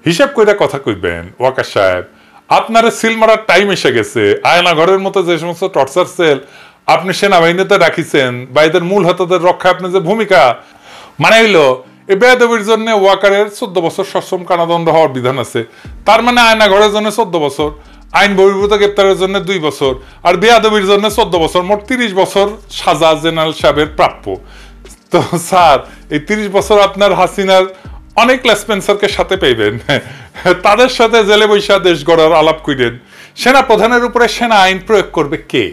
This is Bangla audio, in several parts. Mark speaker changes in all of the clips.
Speaker 1: হিসাব কইরা কথা কইবেন ওয়াকার সাহেব। আপনার সিল মারার টাইম এসে গেছে। আয়না ঘরের মতো যে সমস্ত টর্চার সেল আপনি সেনাবাহিনীতে রাখিছেন বা এদের মূল হতাদের রক্ষায় আপনার যে ভূমিকা মানে হইলো এই বেয়াদবির জন্য ওয়াকারের 14 বছর সশ্রম কারাদণ্ড হওয়ার বিধান আছে। তার মানে আয়না ঘরের জন্য 14 বছর, আইন বহির্ভূত গ্রেপ্তারের জন্য 2 বছর, আর বেয়াদবির জন্য 14 বছর, মোট 30 বছর সাজা জেনারেল সাহেবের প্রাপ্য। তো স্যার এই 30 বছর আপনার হাসিনার অনেক লেসপেন্সারকে সাথে পাইবেন, তাদের সাথে জেলে বৈশা দেশ গড়ার আলাপ কইরেন। সেনা প্রধানের উপরে সেনা আইন প্রয়োগ করবে কে,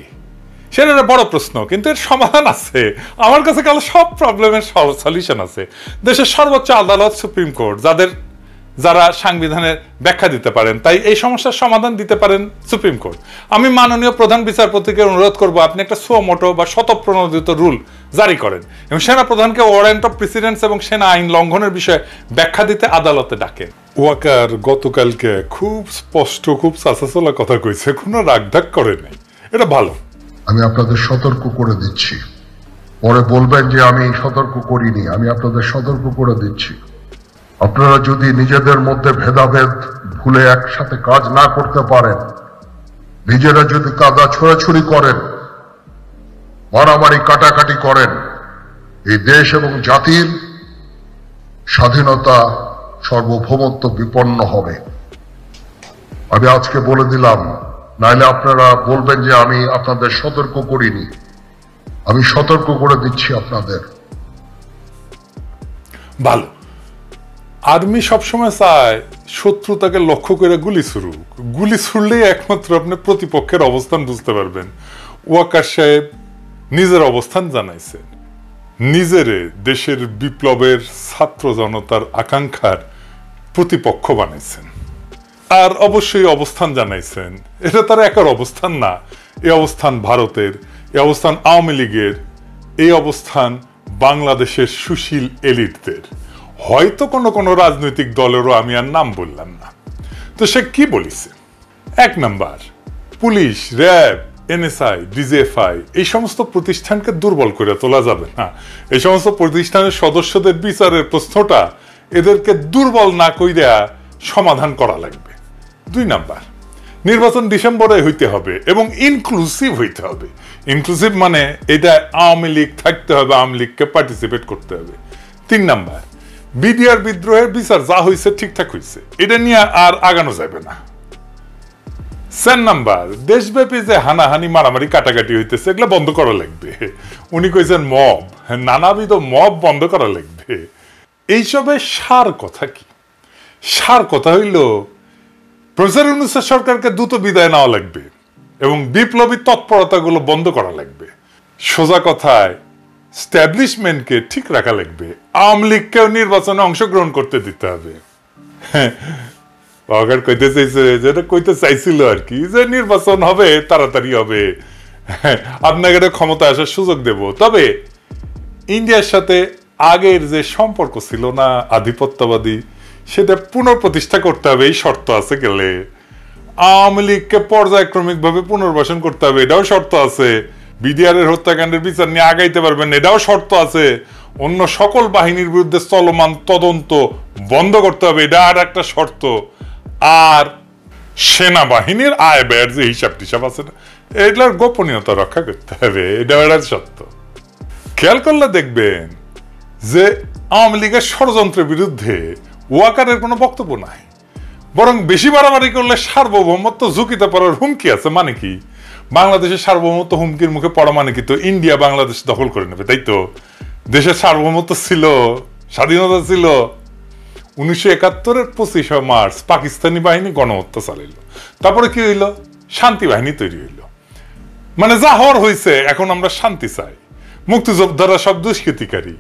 Speaker 1: সেটা বড় প্রশ্ন, কিন্তু এর সমাধান আছে। আমার কাছে কাল সব প্রবলেমের সলিউশন আছে। দেশের সর্বোচ্চ আদালত সুপ্রিম কোর্ট, যারা সাংবিধানের ব্যাখ্যা দিতে পারেন, তাই এই সমস্যার সমাধান দিতে পারেন সুপ্রিম কোর্ট। আমি মাননীয় প্রধান বিচারপতিকে অনুরোধ করব আপনি একটা সুমোটো বা স্বতঃপ্রণোদিত রুল জারি করেন এবং সেনা প্রধানকে ওয়ারেন্ট অফ প্রেসিডেন্স এবং সেনা আইন লঙ্ঘনের বিষয়ে ব্যাখ্যা দিতে আদালতে ডাকেন। ওয়াকার গতকালকে খুব স্পষ্ট, খুব চাচাচলা কথা কইছে, কোনো রাগঢাক করে নাই, এটা ভালো।
Speaker 2: আমি আপনাদের সতর্ক করে দিচ্ছি, পরে বলবেন যে আমি সতর্ক করিনি। আমি আপনাদের সতর্ক করে দিচ্ছি, আপনারা যদি নিজেদের মধ্যে ভেদাভেদ ভুলে একসাথে কাজ না করতে পারেন, নিজেরা যদি কাদা ছোড়াছুড়ি করেন, মারামারি কাটাকাটি করেন, এই দেশ এবং জাতির স্বাধীনতা সার্বভৌমত্ব বিপন্ন হবে। আমি আজকে বলে দিলাম, নাইলে আপনারা বলবেন যে আমি আপনাদের সতর্ক করিনি। আমি সতর্ক করে দিচ্ছি আপনাদের।
Speaker 1: ভালো। আর্মি সবসময় চায় শত্রু তাকে লক্ষ্য করে গুলি ছুড়ুক, গুলি ছুড়লেই একমাত্র আপনি প্রতিপক্ষের অবস্থান বুঝতে পারবেন। ওয়াকার সাহেব নিজের অবস্থান জানাইছেন, নিজেরে দেশের বিপ্লবের ছাত্র জনতার আকাঙ্ক্ষার প্রতিপক্ষ বানাইছেন, আর অবশ্যই অবস্থান জানাইছেন। এটা তার একার অবস্থান না, এই অবস্থান ভারতের, এই অবস্থান আওয়ামী লীগের, এই অবস্থান বাংলাদেশের সুশীল এলিটদের, হয়তো কোনো রাজনৈতিক দলেরও আমি আর নাম বললাম না। তো সে কি বলিছে? 1 number, police, RAB, NSI, DGFI এই সমস্ত প্রতিষ্ঠানকে দুর্বল করে তোলা যাবে না। এই সমস্ত প্রতিষ্ঠানের সদস্যদের বিচারের প্রশ্নটা এদেরকে দুর্বল না কইরা সমাধান করা লাগবে। 2 নাম্বার, নির্বাচন ডিসেম্বরে হইতে হবে এবং ইনক্লুসিভ হইতে হবে। ইনক্লুসিভ মানে এটা আওয়ামী লীগ থাকতে হবে, আওয়ামী লীগকে পার্টিসিপেট করতে হবে। 3 নাম্বার, বিডিআর বিদ্রোহের বিচার যা হয়েছে ঠিকঠাক হয়েছে, এটা নিয়ে আর আগানো যাবে না। 4 নাম্বার, দেশব্যাপী যে হানাহানি মারামারি কাটাকাটি হইতেছে এগুলো বন্ধ করা লাগবে। উনি কইছেন মব, নানাবিধ মব বন্ধ করা লাগবে। এইসবের সার কথা কি? সার কথা হইল প্রফেসর ইউনূসের সরকারকে দ্রুত বিদায় নেওয়া লাগবে এবং বিপ্লবী তৎপরতাগুলো বন্ধ করা লাগবে। সোজা কথায় স্ট্যাবলিশমেন্টকে ঠিক রাখা লাগবে, আওয়ামী লীগকেও নির্বাচনে অংশগ্রহণ করতে দিতে হবে। কইতে চাইছে, যেটা কইতে চাইছিল আর কি, যে নির্বাচন হবে, তাড়াতাড়ি হবে, আপনাকে ক্ষমতা আসার সুযোগ দেব। তবে ইন্ডিয়ার সাথে আগের যে সম্পর্ক ছিল না আধিপত্যবাদী, সেটা পুনঃপ্রতিষ্ঠা করতে হবে, এই শর্ত আছে। গেলে আওয়ামী লীগকে পর্যায়ক্রমিক ভাবে পুনর্বাসন করতে হবে, এটাও শর্ত আছে। বিডিআর এর হত্যাকাণ্ডের বিচার নিয়ে আগাইতে পারবেন, এটাও শর্ত আছে। অন্য সকল বাহিনীর বিরুদ্ধে চলমান তদন্ত বন্ধ করতে হবে, এটা আর একটা শর্ত। আর সেনাবাহিনীর আয় ব্যয়ের যে হিসাব টিসাব আছে না, এটার গোপনীয়তা রক্ষা করতে হবে, এটা একটা সত্য। খেয়াল করলে দেখবেন যে আওয়ামী লীগের ষড়যন্ত্রের বিরুদ্ধে ওয়াকারের কোনো বক্তব্য নাই, বরং বেশি বাড়াবাড়ি করলে সার্বভৌমত্ব ঝুঁকিতে পড়ার হুমকি আছে। মানে কি, বাংলাদেশের সার্বভৌমত্ব হুমকির মুখে পড়া মানে কি, তো ইন্ডিয়া বাংলাদেশ দখল করে নেবে, তাই তো? দেশের সার্বভৌমত্ব ছিল, স্বাধীনতা ছিল। 1971-এর 25শে মার্চ পাকিস্তানি বাহিনী গণহত্যা চালাইল, তারপরে কি হইল? শান্তি বাহিনী তৈরি হইল। মানে যা হওয়ার হয়েছে, এখন আমরা শান্তি চাই, মুক্তিযোদ্ধারা সব দুষ্কৃতিকারী।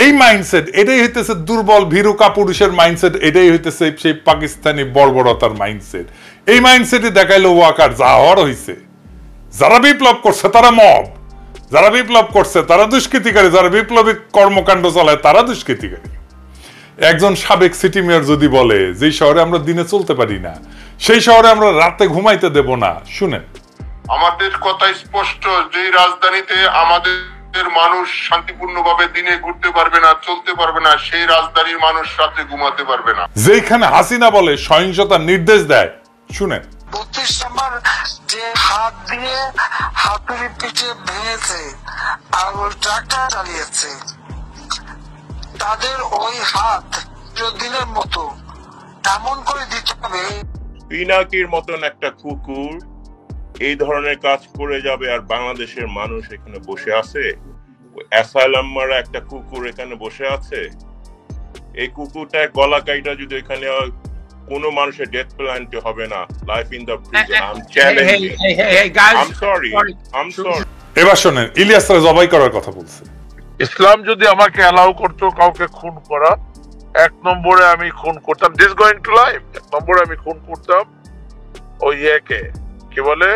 Speaker 1: এই মাইন্ডসেট, এটাই হইতেছে দুর্বল ভীরু কাপুরুষের মাইন্ডসেট, এটাই হইতেছে সেই পাকিস্তানি বর্বরতার মাইন্ডসেট। এই মাইন্ডসেটই দেখাইলো ওয়াকার, যা হওয়ার হয়েছে। যারা বিপ্লব করছে তারা মব, যারা বিপ্লব করছে তারা দুষ্কৃতিকারী, যারা বিপ্লবী কর্মকাণ্ড চালায় তারা দুষ্কৃতিকারী। একজন সাবেক সিটি মেয়র যদি বলে যে শহরে আমরা দিনে চলতে পারি না, সেই শহরে আমরা রাতে ঘুমাইতে দেব না, শুনেন,
Speaker 2: আমাদের কথা স্পষ্ট, যে রাজধানীতে আমাদের মানুষ শান্তিপূর্ণভাবে দিনে ঘুরতে পারবে না, চলতে পারবে না, সেই রাজধানীর মানুষ রাতে ঘুমাতে পারবে না।
Speaker 1: যেখানে হাসিনা বলে সহিংসতার নির্দেশ দেয়, শুনেন।
Speaker 3: 32 নম্বর যে হাত দিয়ে হাতুড়ি পিঠে ভেঙেছে আর ওই ট্রাক্টর চালিয়েছে, তাদের ওই হাত দিনের মতো এমন করে দিতে হবে।
Speaker 4: পিনাকির মতন একটা কুকুর এই ধরনের কাজ করে যাবে আর বাংলাদেশের মানুষ এখানে বসে আছে? অ্যাসাইলাম মারা একটা কুকুর এখানে বসে আছে, এই কুকুরটা গলা কাইটা যদি এখানে কোনো মানুষের ডেথ পেনাল্টি হবে না, life in the prison. I am challenging. I am sorry.
Speaker 1: এবার শুনেন, ইলিয়াসরা জবাই করার কথা বলছে।
Speaker 5: ইসলাম যদি আমাকে অ্যালাউ করতো কাউকে খুন করা, 1 নম্বরে আমি খুন করতাম, দিস গোয়িং টু লাইফ, 1 নম্বরে আমি খুন করতাম ওই ইয়েকে, কি বলে,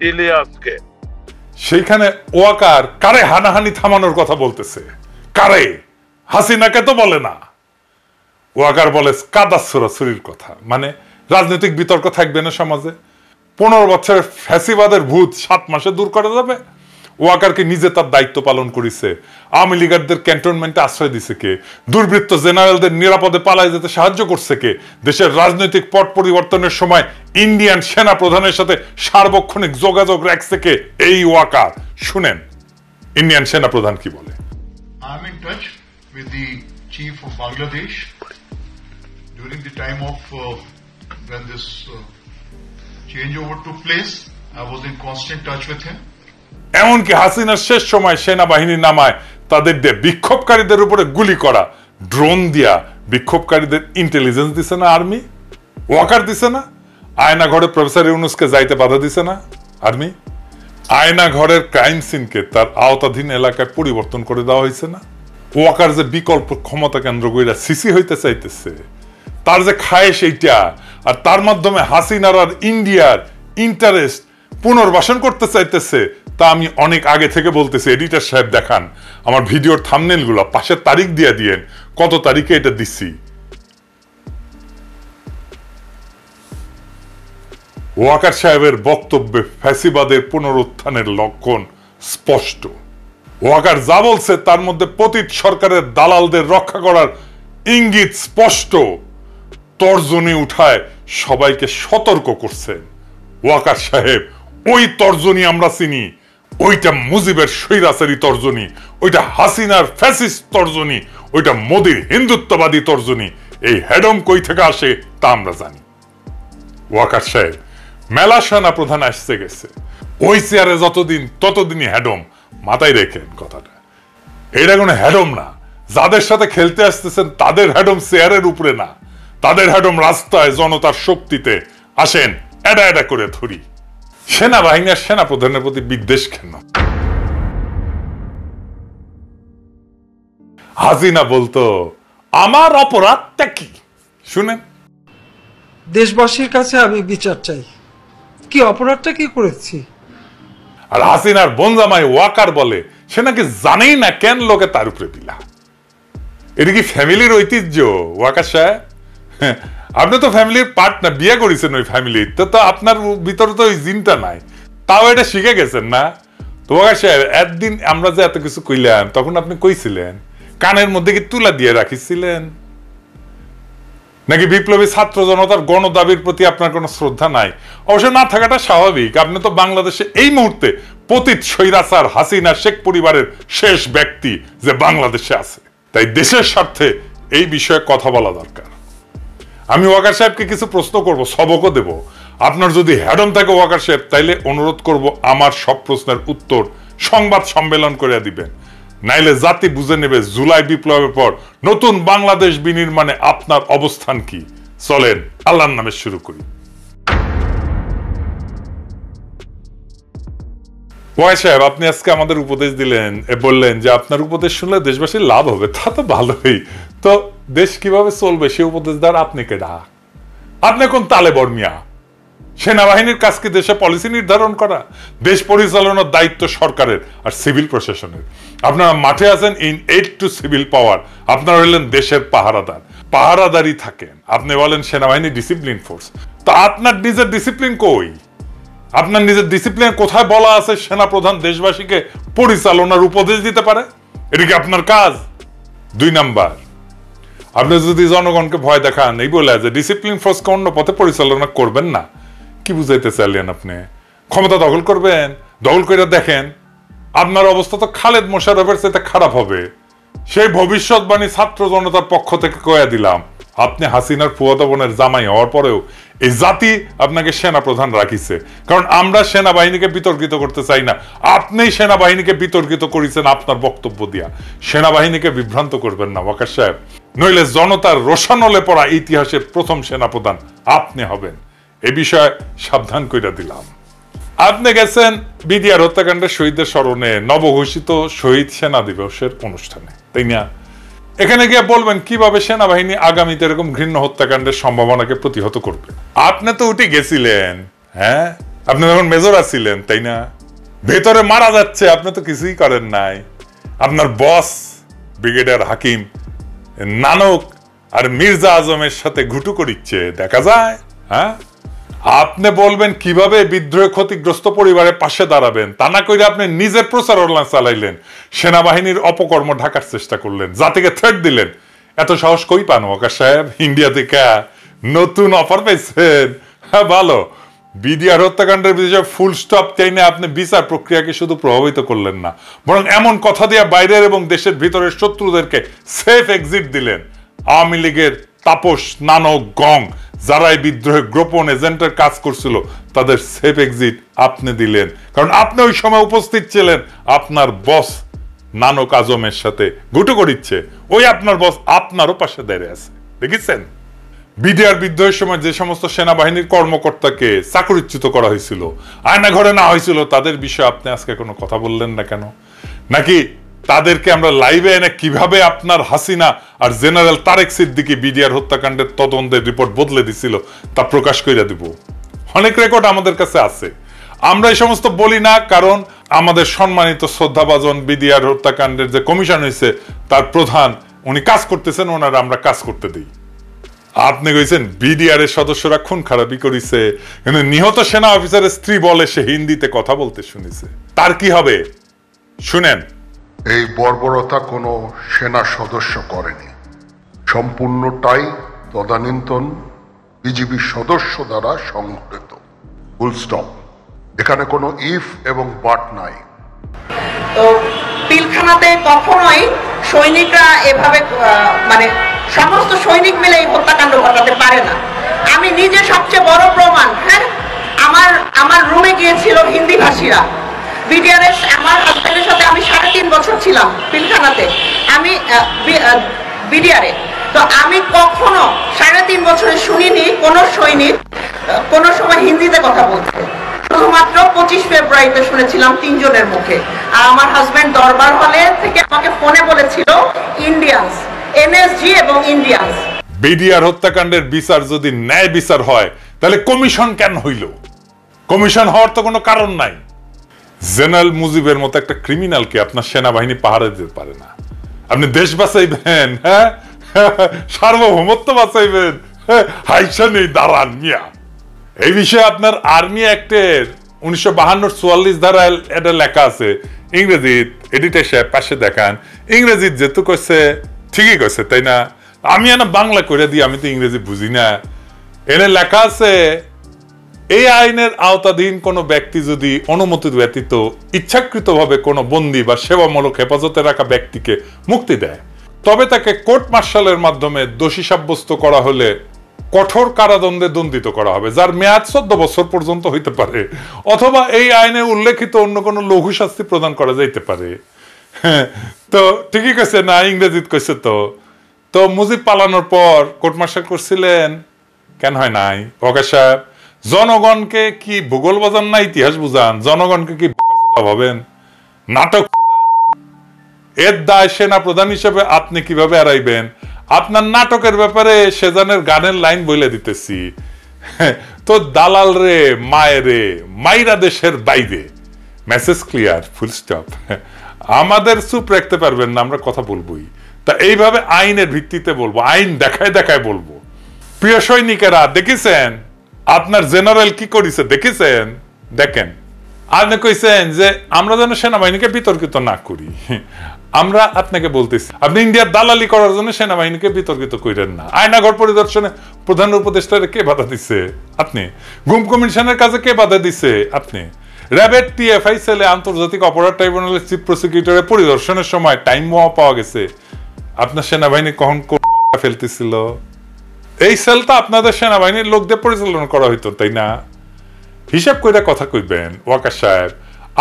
Speaker 5: ইলিয়াসকে।
Speaker 1: সেইখানে ওয়াকার কারে হানাহানি থামানোর কথা বলতেছে, কারে? হাসিনাকে তো বলে না। ওয়াকার বলে কাদা ছোড়াছুরির কথা, মানে রাজনৈতিক বিতর্ক থাকবে না সমাজে। 15 বছরের ফ্যাসিবাদের ভূত 7 মাসে দূর করা যাবে? ওয়াকারকে নিজে তার দায়িত্ব পালন করেছে। আওয়ামী লীগারদের ক্যান্টনমেন্টে আশ্রয় দিছে কে? দুর্বৃত্ত জেনারেলদের নিরাপদে পালায় যেতে সাহায্য করছে কে? দেশের রাজনৈতিক পট পরিবর্তনের সময় ইন্ডিয়ান সেনা প্রধানের সাথে সার্বক্ষণিক যোগাযোগ রাখছে কে? এই ওয়াকার। শুনেন ইন্ডিয়ান সেনা প্রধান কি বলে।
Speaker 6: I am in touch with the chief of Bangladesh during the time of when this changeover took place. I was in constant touch with him.
Speaker 1: এমনকি হাসিনার শেষ সময় সেনাবাহিনী নামায় তাদের দিয়ে বিক্ষোভকারীদের উপরে গুলি করা, ড্রোন দিয়া বিক্ষোভকারীদের ইন্টেলিজেন্স দিছে না আর্মি? ওয়াকার দিছে না? আয়না ঘরে প্রফেসর ইউনুসকে যাইতে বাধা দিছে না আর্মি? আয়না ঘরের ক্রাইম সিনকে তার আওতাধীন এলাকায় পরিবর্তন করে দেওয়া হয়েছে না? ওয়াকার যে বিকল্প ক্ষমতা কেন্দ্র কইরা সিসি হইতে চাইতেছে, তার যে খায়েশ এইটা, আর তার মাধ্যমে হাসিনার আর ইন্ডিয়ার ইন্টারেস্ট পুনর্বাসন করতে চাইতেছে, তা আমি অনেক আগে থেকে বলতেছি। এডিটর সাহেব দেখান আমার ভিডিওর থাম্বনেল গুলো, পাশের তারিখ দিয়ে দিয়েন কত তারিখে এটা দিচ্ছি। ওয়াকার সাহেবের বক্তব্যে ফ্যাসিবাদের পুনরুত্থানের লক্ষণ স্পষ্ট। ওয়াকার যা বলছে তার মধ্যে পতিত সরকারের দালালদের রক্ষা করার ইঙ্গিত স্পষ্ট। তর্জনী উঠায় সবাইকে সতর্ক করছেন ওয়াকার সাহেব। ওই তর্জনী আমরা চিনি, ওইটা মুজিবের স্বৈরাচারী তর্জনী, ওইটা হাসিনার ফ্যাসিস্ট তর্জনী, ওইটা মোদির হিন্দুত্ববাদী তর্জনী। এই হেডম কই থেকে আসে তা আমরা জানি। ওয়াকার সাহেব, মেলা সেনা প্রধান আসছে গেছে, ওই চেয়ারে যতদিন ততদিনই হেডম, মাথায় রেখেন কথাটা। এটা কোনো হেডম না। যাদের সাথে খেলতে আসতেছেন তাদের হেডম চেয়ারের উপরে না, তাদের হেডম রাস্তায় জনতার শক্তিতে। আসেন এডা এডা করে ধরি। সেনাবাহিনী আর সেনা প্রধানের প্রতি বিদ্বেষ কেন? হাসিনা বলতো আমার অপরাধটা কি? শুনেন,
Speaker 7: দেশবাসীর কাছে আমি বিচার চাই, কি অপরাধটা কি করেছি।
Speaker 1: আর হাসিনার বনজামাই ওয়াকার বলে সে নাকি জানেই না কেন লোকে তার উপরে দিলা। এটা কি ফ্যামিলির ঐতিহ্য ওয়াকার সাহেব? আপনি তো ফ্যামিলির পার্ট না, বিয়ে করেছেন ওই ফ্যামিলির, তো আপনার ভিতরে তো ওই জিনটা নাই, তাও এটা শিখে গেছেন না? তো ওয়াকার সাহেব, একদিন আমরা যে এত কিছু কইলাম তখন আপনি কইছিলেন কানের মধ্যে কি তুলা দিয়ে রাখিছিলেন? নাকি বিপ্লবী ছাত্র জনতার গণদাবির প্রতি আপনার কোনো শ্রদ্ধা নাই? অবশ্য না থাকাটা স্বাভাবিক, আপনি তো বাংলাদেশে এই মুহূর্তে পতিত স্বৈরাচার হাসিনা শেখ পরিবারের শেষ ব্যক্তি যে বাংলাদেশে আছে। তাই দেশের স্বার্থে এই বিষয়ে কথা বলা দরকার। আমি ওয়াকার সাহেবকে কিছু প্রশ্ন করব, সবকও দেব। আপনার যদি হ্যাডম থাকে ওয়াকার সাহেব, তাইলে অনুরোধ করব আমার সব প্রশ্নের উত্তর সংবাদ সম্মেলন করে দিবেন, নাইলে জাতি বুঝে নেবে জুলাই বিপ্লবের পর নতুন বাংলাদেশ বিনির্মাণে আপনার অবস্থান কি। চলেন আল্লাহর নামে শুরু করি। ওয়াই সাহেব, আপনি আজকে আমাদের উপদেশ দিলেন, বললেন যে আপনার উপদেশ শুনলে দেশবাসীর লাভ হবে। তা তো ভালোই, তো দেশ কিভাবে চলবে সে উপদেশ দেওয়ার আপনি কেডা? আপনি কোন তালে বর্মিয়া? সেনাবাহিনীর কাজ কি দেশে পলিসি নির্ধারণ করা? দেশ পরিচালনার দায়িত্ব সরকারের আর সিভিল প্রশাসনের। আপনারা মাঠে আছেন ইন এইড টু সিভিল পাওয়ার, আপনারা হলেন দেশের পাহারাদার, পাহারাদারি থাকেন। আপনি বলেন সেনাবাহিনী ডিসিপ্লিন ফোর্স, তো আপনার নিজের ডিসিপ্লিন কই? আপনার নিজের ডিসিপ্লিন কোথায় বলা আছে সেনাপ্রধান দেশবাসীকে পরিচালনার উপদেশ দিতে পারে? এটা কি আপনার কাজ? 2 নাম্বার, আপনি যদি জনগণকে ভয় দেখান এই বলে যে ডিসিপ্লিন ফোর্সকে অন্য পথে পরিচালনা করবেন না, কি বুঝাইতে চাইলেন? আপনি ক্ষমতা দখল করবেন, দখল করে দেখেন আপনার অবস্থা তো খালেদ মোশাররফের চাইতে খারাপ হবে। সেই ভবিষ্যৎবাণী ছাত্র জনতার পক্ষ থেকে কয়ে দিলাম। আপনি হাসিনার ফুয়াতো বোনের জামাই হওয়ার পরেও এই জাতি আপনাকে সেনাপ্রধান রাখিছে, কারণ আমরা সেনাবাহিনীকে বিতর্কিত করতে চাই না। আপনি সেনাবাহিনীকে বিতর্কিত করেছেন আপনার বক্তব্য দিয়া। সেনাবাহিনীকে বিভ্রান্ত করবেন না ওয়াকার সাহেব, নইলে জনতার রোশানলে পড়া ইতিহাসের প্রথম সেনাপ্রধান আপনি হবেন। এ বিষয়ে সাবধান কইরা দিলাম। আপনি গেছেন বিডিআর হত্যাকাণ্ডের শহীদদের স্মরণে নবঘোষিত শহীদ সেনা দিবসের অনুষ্ঠানে, তাই না? এখানে গিয়ে বলবেন কিভাবে সেনাবাহিনী আগামীতে এরকম ঘৃণ্য হত্যাকাণ্ডের সম্ভাবনাকে প্রতিহত করবে। আপনি তো উঠে গেছিলেন, হ্যাঁ, আপনি যখন মেজর আছিলেন, তাই না? ভেতরে মারা যাচ্ছে, আপনি তো কিছুই করেন নাই। আপনার বস ব্রিগেডিয়ার হাকিম নানক আর মির্জা আজমের সাথে ঘুটু করিচ্ছে, দেখা যায়। হ্যাঁ, আপনি বলবেন কিভাবে বিদ্রোহে ক্ষতিগ্রস্ত পরিবারের পাশে দাঁড়াবেন, তা না করে আপনি নিজের প্রচারণা চালাইলেন, সেনাবাহিনীর অপকর্ম ঢাকার চেষ্টা করলেন, জাতিকে থ্রেট দিলেন। এত সাহস কই পান ওয়াকার সাহেব? ইন্ডিয়া থেকে নতুন অফার পাইছেন? হ্যাঁ, ভালো। বিডিআর হত্যাকাণ্ডের বিষয়ে ফুল স্টপ চাইনে আপনি বিচার প্রক্রিয়াকে শুধু প্রভাবিত করলেন না, বরং এমন কথা দিয়ে বাইরের এবং দেশের ভিতরের শত্রুদেরকে সেফ এক্সিট দিলেন। আওয়ামী লীগের তাপস, নানক, গং যারা এই বিদ্রোহে গোপন এজেন্টের কাজ করছিল তাদের সেফ এক্সিট আপনি দিলেন, কারণ আপনি ওই সময় উপস্থিত ছিলেন। আপনার বস নানক আজমের সাথে ঘুটু করিচ্ছে, ওই আপনার বস আপনারও পাশে দাঁড়িয়ে আছে, দেখেছেন? বিডিআর বিদ্রোহের সময় যে সমস্ত সেনাবাহিনীর কর্মকর্তাকে চাকরিচ্যুত করা হয়েছিল, আয়না ঘরে না হয়েছিল, তাদের বিষয়ে আপনি আজকে কোনো কথা বললেন না কেন? নাকি তাদেরকে আমরা লাইভে এনে কিভাবে আপনার হাসিনা আর জেনারেল তারেক সিদ্দিকী বিডিআর হত্যাকাণ্ডের তদন্তের রিপোর্ট বদলে দিছিল তা প্রকাশ করে দিব? অনেক রেকর্ড আমাদের কাছে আছে। আমরা এই সমস্ত বলি না, কারণ আমাদের সম্মানিত শ্রদ্ধাভাজন বিডিআর হত্যাকাণ্ডের যে কমিশন হয়েছে তার প্রধান উনি কাজ করতেছেন, ওনারা আমরা কাজ করতে দিই। আপনি কইছেন বিডিআর এর সদস্যরা খুন খারাপি করেছে, কিন্তু নিহত সেনা অফিসারের স্ত্রী বলে সে হিন্দিতে কথা বলতে শুনেছে। তার কি হবে শুনেন।
Speaker 2: এই বর্বরতা কোনো সেনা সদস্য করেনি, সম্পূর্ণটাই তদানীন্তন বিজিবি সদস্য দ্বারা সংঘটিত। Full stop. এখানে কোনো ইফ এবং বাট নাই।
Speaker 8: তো পিলখানাতে কখনোই সৈনিকরা এভাবে মানে সমস্ত সৈনিক মিলে এই হত্যাকাণ্ড ঘটাতে পারে না। আমি নিজে সবচেয়ে বড় প্রমাণ। হ্যাঁ, আমার রুমে গিয়েছিল হিন্দি ভাষীরা। বিডিআর আমার হাজবেন্ডের সাথে আমি 3.5 বছর ছিলাম পিলখানাতে, আমি বিডিআরে। তো আমি কখনো 3.5 বছরে শুনিনি কোন সৈনিক কোন সময় হিন্দিতে কথা বলতে। শুধুমাত্র 25 ফেব্রুয়ারিতে শুনেছিলাম 3 জনের মুখে। আর আমার হাজবেন্ড দরবার হলে থেকে আমাকে ফোনে বলেছিল ইন্ডিয়ানস, এনএসজি এবং ইন্ডিয়ানস।
Speaker 1: বিডিআর হত্যাকাণ্ডের বিচার যদি ন্যায় বিচার হয় তাহলে কমিশন কেন হইল? কমিশন হওয়ার তো কোনো কারণ নাই। জেনারেল মুজিবের মতো একটা ক্রিমিনালকে আপনার সেনাবাহিনী পাহারা দিতে পারে না। আপনি দেশ বাঁচাইবেন, হ্যাঁ, সার্বভৌমত্ব বাঁচাইবেন, হাইসা নেই দাঁড়ান মিয়া। এই বিষয়ে আপনার আর্মি অ্যাক্টের 1952-44 ধারায় এটা লেখা আছে ইংরেজি। এডিটর সাহেব পাশে দেখান, ইংরেজি যেহেতু কইছে ঠিকই কইছে, তাই না? আমি না বাংলা করে দিই, আমি তো ইংরেজি বুঝি না। এনে লেখা আছে এই আইনের আওতাধীন কোনো ব্যক্তি যদি অনুমতি ব্যতীত ইচ্ছাকৃতভাবে কোনো বন্দী বা সেবামূলক হেফাজতে রাখা ব্যক্তিকে মুক্তি দেয়, তবে তাকে কোর্ট মার্শালের মাধ্যমে দোষী সাব্যস্ত করা হলে কঠোর কারাদণ্ডে দণ্ডিত করা হবে, যার মেয়াদ 14 বছর পর্যন্ত হইতে পারে, অথবা এই আইনে উল্লেখিত অন্য কোনো লঘু শাস্তি প্রদান করা যাইতে পারে। তো ঠিকই কইছে না? ইংরেজিত কইছে। তো মুজিব পালানোর পর কোর্ট মার্শাল করছিলেন কেন হয় নাই? ওকে সাহেব, জনগণকে কি ভূগোল বোঝান না ইতিহাস বুঝান? জনগণকে কি ভাবেন? নাটক এর দায় সেনা প্রধান হিসেবে আপনি কিভাবে এড়াইবেন? আপনার নাটকের ব্যাপারে সেজানের গানের লাইন বলে দিতেছি। তো দালাল রে মায়ের রে মাইরা দেশের বাইরে, মেসেজ ক্লিয়ার, ফুল স্টপ। আমাদের চুপ রাখতে পারবেন না, আমরা কথা বলবোই। তা এইভাবে আইনের ভিত্তিতে বলবো, আইন দেখায় দেখায় বলবো। প্রিয় সৈনিকেরা, দেখেছেন আপনার জেনারেল কি করেছে? দেখেছেন দেখেন আপনি কইছেন যে আমরা যেন সেনাবাহিনীকে বিতর্কিত না করি, আমরা আপনাকে বলতেছি আপনি ইন্ডিয়ার দালালি করার জন্য সেনাবাহিনীকে বিতর্কিত করেন না। আয়নাঘর পরিদর্শনে প্রধান উপদেষ্টারে কে বাধা দিছে? আপনি। গুম কমিশনের কাছে কে বাধা দিছে? আপনি। র্যাবের টিএফআই সেলে আন্তর্জাতিক অপরাধ ট্রাইব্যুনালের চিফ প্রসিকিউটরের পরিদর্শনের সময় টাইম বোমা পাওয়া গেছে, আপনার সেনাবাহিনী কখন ফেলতেছিল? এই সেলটা আপনাদের সেনাবাহিনীর লোকদের পরিচালনা করা হইতো, তাই না? হিসাব করে কথা কইবেন ওয়াকার সাহেব।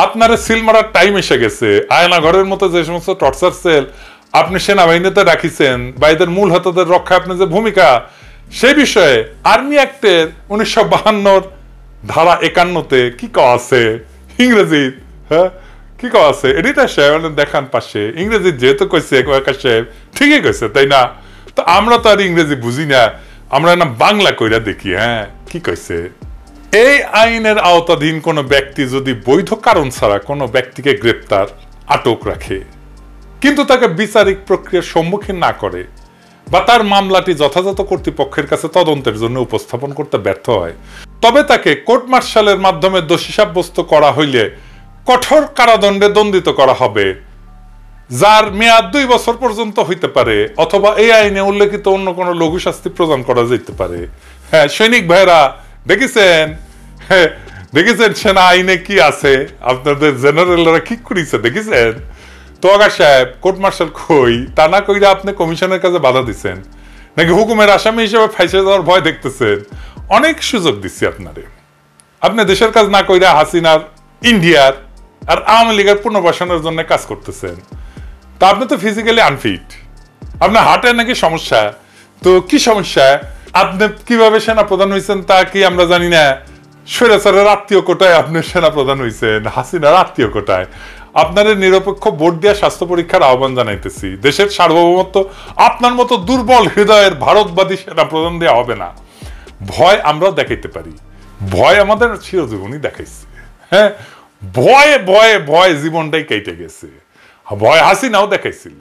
Speaker 1: আপনারা সিল মারার টাইম এসে গেছে। আয়নাঘরের মতো যে সমস্ত টর্চার সেল আপনি সেনাবাহিনীতে রাখিছেন বা এদের মূল হতদের রক্ষা আপনার যে ভূমিকা, সে বিষয়ে আর্মি অ্যাক্টের 1952 ধারা 51-তে কি কওয়া আছে ইংরেজি? হ্যাঁ, কি কওয়া আছে? এডিটার সাহেব দেখান পাশে। ইংরেজি যেহেতু কইছে ওয়াকার সাহেব, ঠিকই কইছে, তাই না? তো আমরা তো আর ইংরেজি বুঝি না, আমরা না বাংলা কইরা দেখি। হ্যাঁ, কি কইছে? এই আইনের আওতাধীন কোনো ব্যক্তি যদি বৈধ কারণ ছাড়া কোনো ব্যক্তিকে গ্রেপ্তার আটক রাখে কিন্তু তাকে বিচারিক প্রক্রিয়ার সম্মুখীন না করে বা তার মামলাটি যথাযথ কর্তৃপক্ষের কাছে তদন্তের জন্য উপস্থাপন করতে ব্যর্থ হয়, তবে তাকে কোর্ট মার্শালের মাধ্যমে দোষী সাব্যস্ত করা হইলে কঠোর কারাদণ্ডে দণ্ডিত করা হবে, যার মেয়াদ 2 বছর পর্যন্ত হইতে পারে, অথবা এই আইনে উল্লেখিত অন্য কোনো লঘু শাস্তি প্রদান করা যেতে পারে। হ্যাঁ সৈনিক ভাইরা, দেখেছেন দেখেছেন সেনা আইনে কি আছে? আপনাদের জেনারেলরা কি করেছে দেখেছেন? তো আগার সাহেব কোর্ট মার্শাল কই তা না কইরা আপনি কমিশনের কাছে বাধা দিচ্ছেন নাকি হুকুমের আসামি হিসেবে ফাইসে যাওয়ার ভয় দেখতেছেন? অনেক সুযোগ দিচ্ছি আপনারে। আপনি দেশের কাজ না কইরা হাসিনার, ইন্ডিয়ার আর আওয়ামী লীগের পুনর্বাসনের জন্য কাজ করতেছেন। তা আপনি তো ফিজিক্যালি আনফিট, আপনার হার্টে নাকি সমস্যা। তো কি সমস্যা? আপনি কিভাবে সেনা প্রধান হয়েছেন তা কি আমরা জানি না? স্বৈরাচারের আত্মীয় কোটায় আপনি সেনা প্রধান হয়েছেন, হাসিনার আত্মীয় কোটায়। আপনাদের নিরপেক্ষ ভোট দিয়া স্বাস্থ্য পরীক্ষার আহ্বান জানাইতেছি। দেশের সার্বভৌমত্ব আপনার মতো দুর্বল হৃদয়ের ভারতবাদী সেনা প্রধান দেওয়া হবে না। ভয় আমরাও দেখাইতে পারি, ভয় আমাদের চিরজীবনই দেখাইছে। হ্যাঁ, ভয়ে ভয়ে ভয় জীবনটাই কেটে গেছে। ভয় হাসিনাও দেখাইছিল,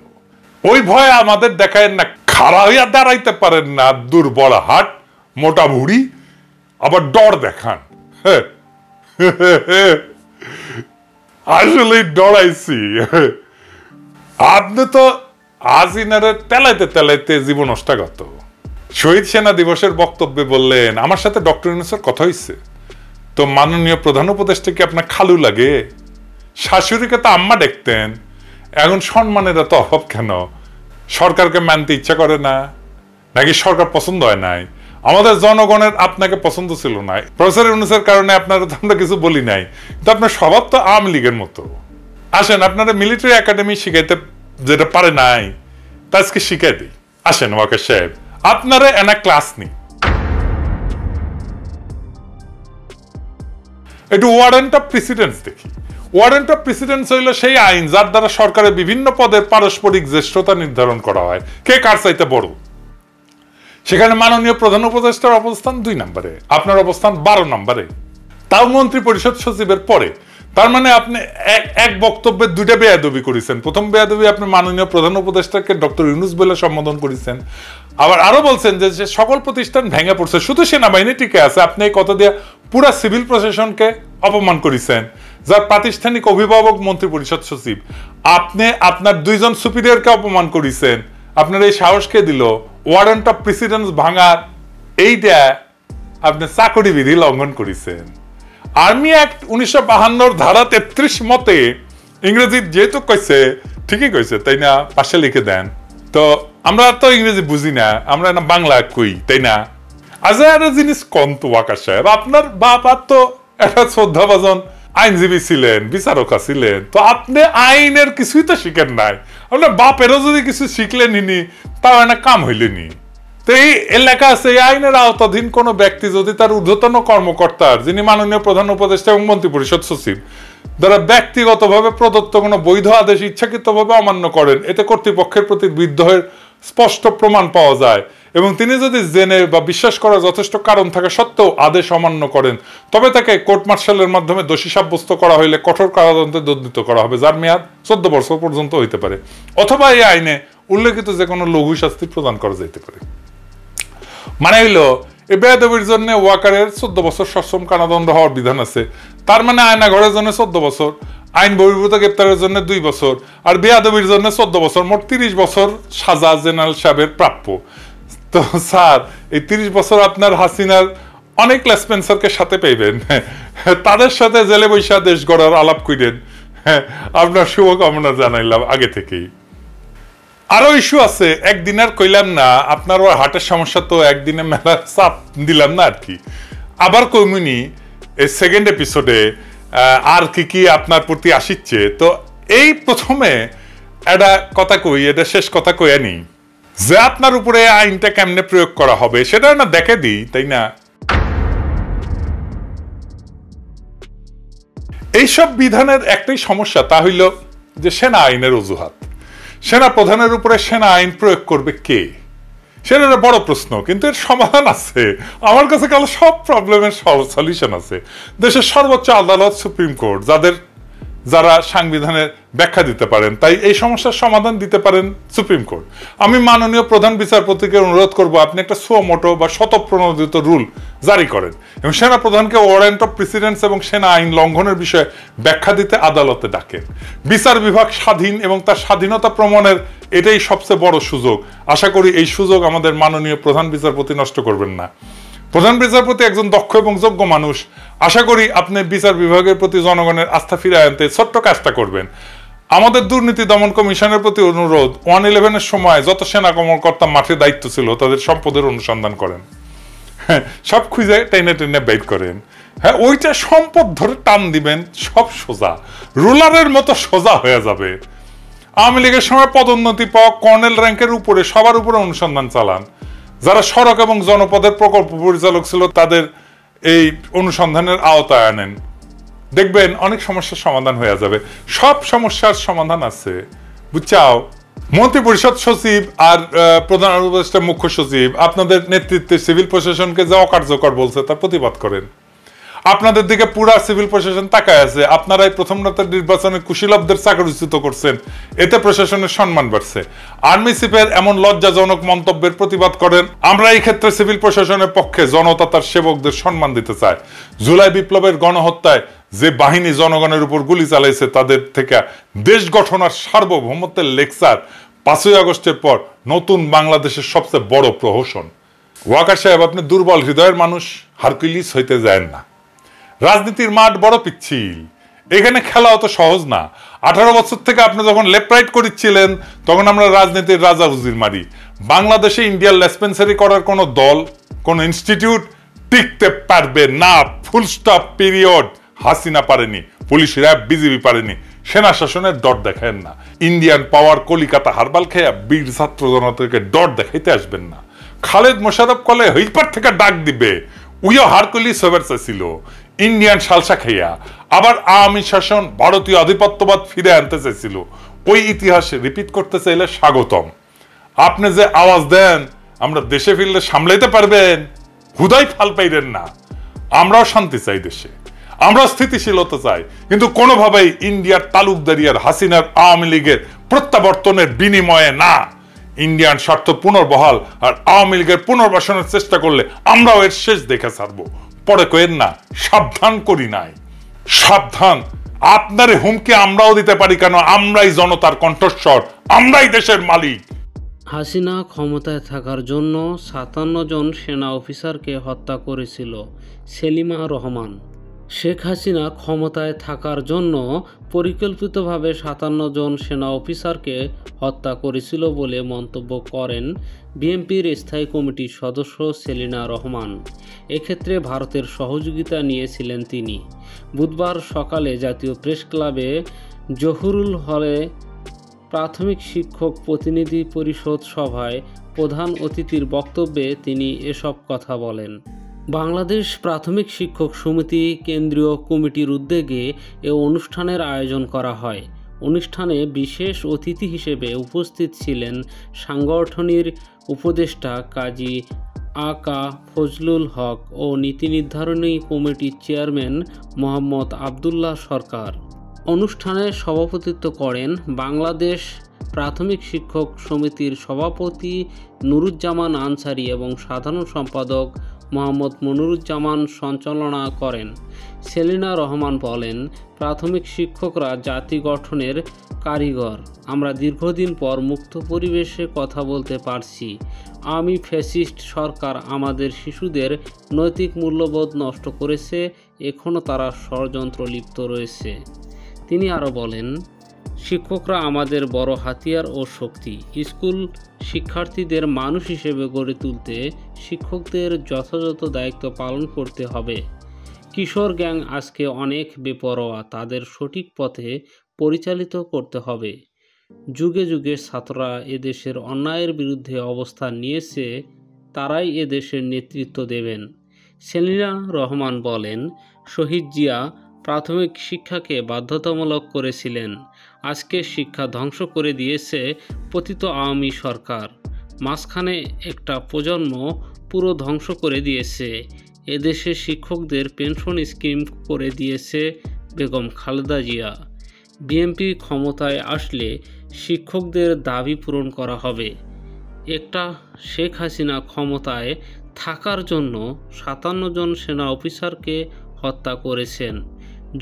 Speaker 1: ওই ভয় আমাদের দেখায় না। খাড়া হইয়া দাঁড়াইতে পারেন না, দুর্বল হাট, মোটা ভুড়ি, আবার ডর দেখান। আসলে ডরাইছি। আপনি তো হাসিনারে তেলাইতে তেলাইতে জীবন অষ্টাগত। শহীদ সেনা দিবসের বক্তব্যে বললেন আমার সাথে ডক্টর ইউনূসের কথা হয়েছে। তো মাননীয় প্রধান উপদেষ্টা কি আপনার খালু লাগে? শাশুড়িকে তো আম্মা দেখতেন, এখন সম্মানের এত অভাব কেন? সরকারকে মানতে ইচ্ছা করে না নাকি সরকার পছন্দ হয় নাই? আমাদের জনগণের আপনাকে পছন্দ ছিল না। প্রফেসর ইউনূসের কারণে আপনারা তো আমরা কিছু বলি নাই, কিন্তু আপনার স্বভাব তো আওয়ামী লীগের মতো। আসেন আপনারা মিলিটারি একাডেমি শিখাইতে যেটা পারে নাই তা আজকে শিখাই দিই। আসেন ওয়াকার সাহেব, আপনারা এনা ক্লাস নেই। একটু ওয়ারেন্ট অফ প্রেসিডেন্স দেখি। ওয়ারেন্ট অফ প্রেসিডেন্স হইল সেই আইন যার দ্বারা সরকারের বিভিন্ন পদের পারস্পরিক জ্যেষ্ঠতা নির্ধারণ করা হয়, কে কার চাইতে বড়। সেখানে মাননীয় প্রধান উপদেষ্টার অবস্থান 2 নম্বরে, আপনার অবস্থান 12 নম্বরে, তাও মন্ত্রী পরিষদ সচিবের পরে। তার মানে আপনি এক বক্তব্যে 2টা বেয়াদবি করেছেন। প্রথম বেয়াদবি আপনি মাননীয় প্রধান উপদেষ্টাকে ডক্টর ইউনূস বলে সম্বোধন করেছেন, আবার আরো বলছেন যে সকল প্রতিষ্ঠান ভেঙে পড়ছে, শুধু সেনাবাহিনী টিকে আছে। আপনি এই কথা দিয়ে পুরা সিভিল প্রশাসনকে অপমান করেছেন, যার প্রাতিষ্ঠানিক অভিভাবক মন্ত্রী পরিষদ সচিব। আপনি আপনার 2 জন সুপিরিয়রকে অপমান করেছেন। আপনার এই সাহস কে দিল? ওয়ারেন্ট অফ প্রেসিডেন্স ভাঙার এইটা আপনি চাকরি বিধি লঙ্ঘন করেছেন। আর্মি অ্যাক্ট 1952 ধারা 33 মতে, ইংরেজি যেহেতু কইছে ঠিকই কইছে তাই না, পাশে লিখে দেন। তো আমরা তো ইংরেজি বুঝি না, আমরা না বাংলা কই, তাই না? আচ্ছা একটা জিনিস কম তো ওয়াকার সাহেব, আপনার বাবা তো একটা শ্রদ্ধাভাজন আইনজীবী ছিলেন, বিচারক ছিলেন, তো আপনি আইনের কিছুই তো শিখেন নাই। আপনার বাপেরও যদি কিছু শিখলেনি তাও একটা কাম হইলেনি। তো এই এলাকা আছে, এই আইনের আওতাধীন কোন ব্যক্তি যদি তার ঊর্ধ্বতন কর্মকর্তার, যিনি মাননীয় প্রধান উপদেষ্টা এবং মন্ত্রী পরিষদ সচিব, যারা ব্যক্তিগতভাবে প্রদত্ত কোনো বৈধ আদেশ ইচ্ছাকৃতভাবে অমান্য করেন, এতে কর্তৃপক্ষের প্রতি বিদ্রোহের স্পষ্ট প্রমাণ পাওয়া যায় এবং তিনি যদি জেনে বা বিশ্বাস করার যথেষ্ট কারণ থাকা সত্ত্বেও আদেশ অমান্য করেন, তবে তাকে কোর্ট মার্শালের মাধ্যমে দোষী সাব্যস্ত করা হইলে কঠোর কারাদণ্ডে দণ্ডিত করা হবে, যার মেয়াদ 14 বছর পর্যন্ত হইতে পারে, অথবা এই আইনে উল্লেখিত যে কোনো লঘু শাস্তি প্রদান করা যেতে পারে। মানে হইল এই বেয়াদবির জন্য ওয়াকারের 14 বছর সশ্রম কারাদণ্ড হওয়ার বিধান আছে। তার মানে আয়না ঘরের জন্য 14 বছর, আইন বহির্ভূত গ্রেপ্তারের জন্য 2 বছর, আর বেয়াদবির জন্য 14 বছর, মোট 30 বছর সাজা জেনারেল সাহেবের প্রাপ্য। তো স্যার এই 30 বছর আপনার হাসিনার অনেক লেসপেন্সারকে সাথে পাইবেন, তাদের সাথে জেলে বৈশা দেশ গড়ার আলাপ কইরেন। আপনার শুভকামনা জানাইলাম আগে থেকেই। আরো ইস্যু আছে, একদিন আর কইলাম না, আপনার ওর হার্টের সমস্যা তো একদিনে মেলা চাপ দিলাম না আর কি। আবার কইমুনি এই সেকেন্ড এপিসোডে আর কি কি আপনার প্রতি আসিচ্ছে। তো এই প্রথমে একটা কথা কই, এটা শেষ কথা কইয়া নি, যে আপনার উপরে আইনটা কেমনে প্রয়োগ করা হবে সেটা না দেখে দিই, তাই না? এইসব বিধানের একটাই সমস্যা, তা হইল যে সেনা আইনের অজুহাত। সেনা প্রধানের উপরে সেনা আইন প্রয়োগ করবে কে, সেটা একটা বড় প্রশ্ন, কিন্তু এর সমাধান আছে। আমার কাছে কাল সব প্রবলেমের সলিউশন আছে। দেশের সর্বোচ্চ আদালত সুপ্রিম কোর্ট, যারা সাংবিধানের ব্যাখ্যা দিতে পারেন, তাই এই সমস্যার সমাধান দিতে পারেন সুপ্রিম কোর্ট। আমি মাননীয় প্রধান বিচারপতিকে অনুরোধ করব আপনি একটা সুমোটো বা স্বতঃপ্রণোদিত রুল জারি করেন এবং সেনা প্রধানকে ওয়ারেন্ট অফ প্রেসিডেন্স এবং সেনা আইন লঙ্ঘনের বিষয়ে ব্যাখ্যা দিতে আদালতে ডাকেন। বিচার বিভাগ স্বাধীন এবং তার স্বাধীনতা প্রমাণের এটাই সবচেয়ে বড় সুযোগ। আশা করি এই সুযোগ আমাদের মাননীয় প্রধান বিচারপতি নষ্ট করবেন না। প্রধান বিচারপতি একজন দক্ষ এবং যোগ্য মানুষ। আশা করি আপনি বিচার বিভাগের প্রতি জনগণের আস্থা ফিরিয়ে আনতে ছোট্ট কাজটা করবেন। আমাদের দুর্নীতি দমন কমিশনের প্রতি অনুরোধ, 111-এর সময় যত সেনা কর্মকর্তা মাঠে দায়িত্ব ছিল তাদের সম্পদের অনুসন্ধান করেন, সব খুঁজে টেনে টেনে বের করেন। হ্যাঁ, ওইটা সম্পদ ধরে টান দিবেন, সব সোজা রুলারের মতো সোজা হয়ে যাবে। আওয়ামী লীগের সময় পদোন্নতি পাওয়া কর্নেল র্যাঙ্কের উপরে সবার উপরে অনুসন্ধান চালান। যারা সড়ক এবং জনপদের প্রকল্প পরিচালক ছিল তাদের এই অনুসন্ধানের আওতায় আনেন, দেখবেন অনেক সমস্যার সমাধান হয়ে যাবে। সব সমস্যার সমাধান আছে, বুঝছাও? মন্ত্রী পরিষদ সচিব আর প্রধান উপদেষ্টা মুখ্য সচিব আপনাদের নেতৃত্বে সিভিল প্রশাসনকে যে অকার্যকর বলছে তার প্রতিবাদ করেন। আপনাদের দিকে পুরা সিভিল প্রশাসন তাকায় আছে। আপনারাই প্রথম রাতের নির্বাচনে কুশীলবদের চাকরিচ্যুত করছেন, এতে প্রশাসনের সম্মান বাড়ছে। আর্মি চিফের এমন লজ্জাজনক মন্তব্যের প্রতিবাদ করেন। আমরা এই ক্ষেত্রে সিভিল প্রশাসনের পক্ষে, জনতা তার সেবকদের সম্মান দিতে চায়। জুলাই বিপ্লবের গণহত্যায় যে বাহিনী জনগণের উপর গুলি চালাইছে তাদের থেকে দেশ গঠন আর সার্বভৌমত্বের লেকচার 5ই আগস্টের পর নতুন বাংলাদেশের সবচেয়ে বড় প্রহসন। ওয়াকার সাহেব, আপনি দুর্বল হৃদয়ের মানুষ, হারকুলিস হইতে যায় না। রাজনীতির মাঠ বড় পিচ্ছিল, এখানে খেলা অত সহজ না। 18 বছর থেকে আপনি যখন লেফট রাইট করেছিলেন তখন আমরা রাজনীতির রাজা উজির মারি। বাংলাদেশে ইন্ডিয়ার লেসপেন্সারি করার কোনো দল, কোন ইনস্টিটিউট টিকতে পারবে না। Full stop, period. হাসিনা পারেনি, পুলিশ, র্যাব, বিজিবি পারেনি। সেনা শাসনের ডট দেখায় না। ইন্ডিয়ান পাওয়ার কলিকাতা হারবাল খেয়া বীর ছাত্র জনতাকে ডট দেখাইতে আসবেন না। খালেদ মোশাররফ কলে হইপার থেকে ডাক দিবে, উইও হারকুলিস হবার চাইছিল ইন্ডিয়ান সালসা খাইয়া। আবার আওয়ামী শাসন, ভারতীয় আধিপত্যবাদ ফিরে আনতে চাইছিল। ওই ইতিহাস রিপিট করতে চাইলে স্বাগতম। আপনি যে আওয়াজ দেন আমরা দেশে ফিরলে সামলাইতে পারবেন, হুদাই ফাল পাইলেন না। আমরাও শান্তি চাই দেশে, আমরা স্থিতিশীলতা চাই, কিন্তু কোনোভাবেই ইন্ডিয়ার তালুকদারি আর হাসিনার আওয়ামী লীগের প্রত্যাবর্তনের বিনিময়ে না। ইন্ডিয়ান স্বার্থ পুনর্বহাল আর আওয়ামী লীগের পুনর্বাসনের চেষ্টা করলে আমরাও এর শেষ দেখে ছাড়বো। পরে কইেন না সাবধান করি নাই। সাবধান, আপনারে হুমকি আমরাও দিতে পারি কেন? আমরাই জনতার কণ্ঠস্বর, আমরাই দেশের মালিক।
Speaker 9: হাসিনা ক্ষমতায় থাকার জন্য 57 জন সেনা অফিসারকে হত্যা করেছিল সেলিমা রহমান। শেখ হাসিনা ক্ষমতায় থাকার জন্য পরিকল্পিতভাবে 57 জন সেনা অফিসারকে হত্যা করেছিল বলে মন্তব্য করেন বিএনপির স্থায়ী কমিটির সদস্য সেলিনা রহমান। এক্ষেত্রে ভারতের সহযোগিতা নিয়েছিলেন তিনি। বুধবার সকালে জাতীয় প্রেস ক্লাবে জহুরুল হলে প্রাথমিক শিক্ষক প্রতিনিধি পরিষদ সভায় প্রধান অতিথির বক্তব্যে তিনি এসব কথা বলেন। বাংলাদেশ প্রাথমিক শিক্ষক সমিতি কেন্দ্রীয় কমিটির উদ্যোগে এ অনুষ্ঠানের আয়োজন করা হয়। অনুষ্ঠানে বিশেষ অতিথি হিসেবে উপস্থিত ছিলেন সাংগঠনিক উপদেষ্টা কাজী আকা ফজলুল হক ও নীতি নির্ধারণী কমিটির চেয়ারম্যান মোহাম্মদ আবদুল্লাহ সরকার। অনুষ্ঠানে সভাপতিত্ব করেন বাংলাদেশ প্রাথমিক শিক্ষক সমিতির সভাপতি নুরুজ্জামান আনসারী এবং সাধারণ সম্পাদক মোহাম্মদ মনিরুজ্জামান সঞ্চালনা করেন। সেলিনা রহমান বলেন, প্রাথমিক শিক্ষকরা জাতি গঠনের কারিগর। আমরা দীর্ঘদিন পর মুক্ত পরিবেশে কথা বলতে পারছি। আওয়ামী ফ্যাসিস্ট সরকার আমাদের শিশুদের নৈতিক মূল্যবোধ নষ্ট করেছে, এখনও তারা ষড়যন্ত্র লিপ্ত রয়েছে। তিনি আরও বলেন, শিক্ষকরা আমাদের বড় হাতিয়ার ও শক্তি। স্কুল শিক্ষার্থীদের মানুষ হিসেবে গড়ে তুলতে শিক্ষকদের যথাযথ দায়িত্ব পালন করতে হবে। কিশোর গ্যাং আজকে অনেক বেপরোয়া, তাদের সঠিক পথে পরিচালিত করতে হবে। যুগে যুগে ছাত্ররা এদেশের অন্যায়ের বিরুদ্ধে অবস্থান নিয়েছে, তারাই এদেশের নেতৃত্ব দেবেন। সেলিনা রহমান বলেন, শহীদ জিয়া প্রাথমিক শিক্ষাকে বাধ্যতামূলক করেছিলেন। আজকে শিক্ষা ধ্বংস করে দিয়েছে পতিত আওয়ামী সরকার। মাঝখানে একটা প্রজন্ম পুরো ধ্বংস করে দিয়েছে। এদেশে শিক্ষকদের পেনশন স্কিম করে দিয়েছে বেগম খালেদা জিয়া। বিএনপি ক্ষমতায় আসলে শিক্ষকদের দাবি পূরণ করা হবে। একটা শেখ হাসিনা ক্ষমতায় থাকার জন্য 57 জন সেনা অফিসারকে হত্যা করেছেন।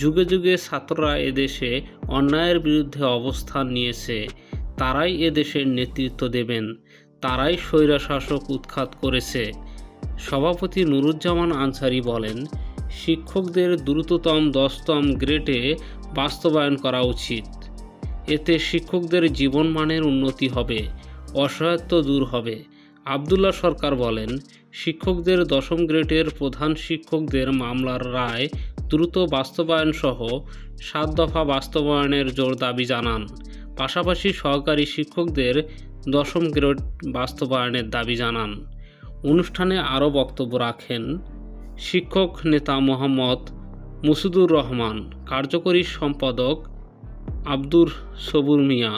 Speaker 9: যুগে যুগে ছাত্ররা এদেশে অন্যায়ের বিরুদ্ধে অবস্থান নিয়েছে, তারাই এদেশের নেতৃত্ব দেবেন, তারাই স্বৈরশাসক উৎখাত করেছে। সভাপতি নুরুজ্জামান আনসারী বলেন, শিক্ষকদের দ্রুততম 10তম গ্রেডে বাস্তবায়ন করা উচিত। এতে শিক্ষকদের জীবনমানের উন্নতি হবে, অসহায়ত্ব দূর হবে। আবদুল্লাহ সরকার বলেন, শিক্ষকদের 10ম গ্রেডের প্রধান শিক্ষকদের মামলার রায় দ্রুত বাস্তবায়ন সহ 7 দফা বাস্তবায়নের জোর দাবি জানান। পাশাপাশি সহকারী শিক্ষকদের 10ম গ্রেড বাস্তবায়নের দাবি জানান। অনুষ্ঠানে আরও বক্তব্য রাখেন শিক্ষক নেতা মোহাম্মদ মুসুদুর রহমান, কার্যকরী সম্পাদক আব্দুর সবুর মিয়া,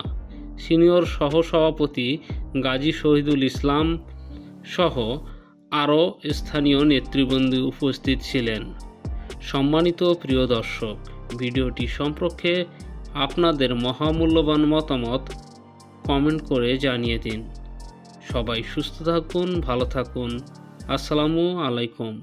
Speaker 9: সিনিয়র সহসভাপতি গাজী শহীদুল ইসলাম সহ আরও স্থানীয় নেতৃবৃন্দ উপস্থিত ছিলেন। সম্মানিত প্রিয় দর্শক, ভিডিওটি সম্পর্কে আপনাদের মহামূল্যবান মতামত কমেন্ট করে জানিয়ে দিন। সবাই সুস্থ থাকুন, ভালো থাকুন। আসসালামু আলাইকুম।